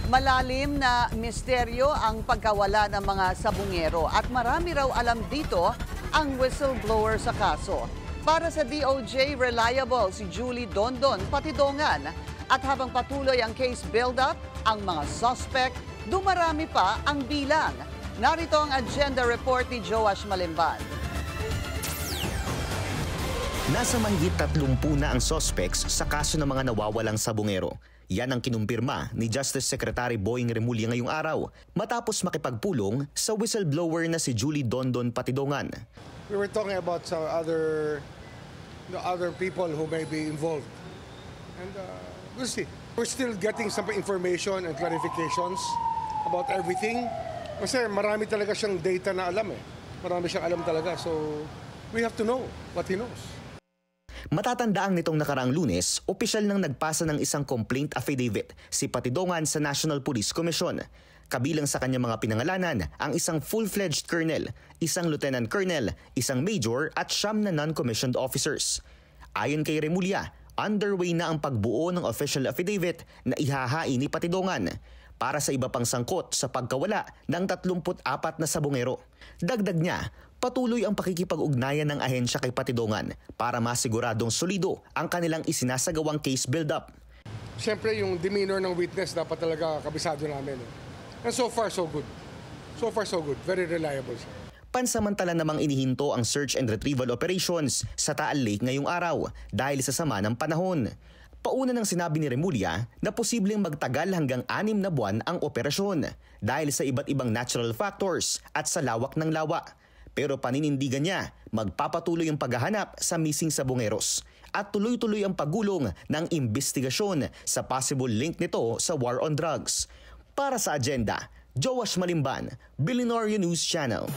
Malalim na misteryo ang pagkawala ng mga sabungero at marami raw alam dito ang whistleblower sa kaso. Para sa DOJ, reliable si Julie Dondon Patidongan. At habang patuloy ang case build-up, ang mga suspect, dumarami pa ang bilang. Narito ang agenda report ni Joash Malimban. Nasa mahigit 30 na ang suspects sa kaso ng mga nawawalang sabungero. Yan ang kinumpirma ni Justice Secretary Boying Remulla ngayong araw matapos makipagpulong sa whistleblower na si Julie Dondon Patidongan. We were talking about some other people who may be involved. And we'll see. We're still getting some information and clarifications about everything. Kasi marami talaga siyang data na alam eh. Marami siyang alam talaga. So we have to know what he knows. Matatandaang nitong nakaraang Lunes, opisyal nang nagpasa ng isang complaint affidavit si Patidongan sa National Police Commission. Kabilang sa kanyang mga pinangalanan ang isang full-fledged colonel, isang lieutenant colonel, isang major at 9 na non-commissioned officers. Ayon kay Remulla, underway na ang pagbuo ng official affidavit na ihahain ni Patidongan para sa iba pang sangkot sa pagkawala ng 34 na sabungero. Dagdag niya, patuloy ang pakikipag-ugnayan ng ahensya kay Patidongan para masiguradong solido ang kanilang isinasagawang case build-up. Siyempre yung demeanor ng witness dapat talaga kabisado namin. And so far so good. So far so good. Very reliable siya. Pansamantala namang inihinto ang search and retrieval operations sa Taal Lake ngayong araw dahil sa sama ng panahon. Pauna nang sinabi ni Remulla na posibleng magtagal hanggang 6 na buwan ang operasyon dahil sa iba't ibang natural factors at sa lawak ng lawa. Pero paninindigan niya, magpapatuloy ang paghahanap sa missing sabungeros at tuloy-tuloy ang paggulong ng imbestigasyon sa possible link nito sa war on drugs. Para sa agenda, Joash Malimban, Billionaire News Channel.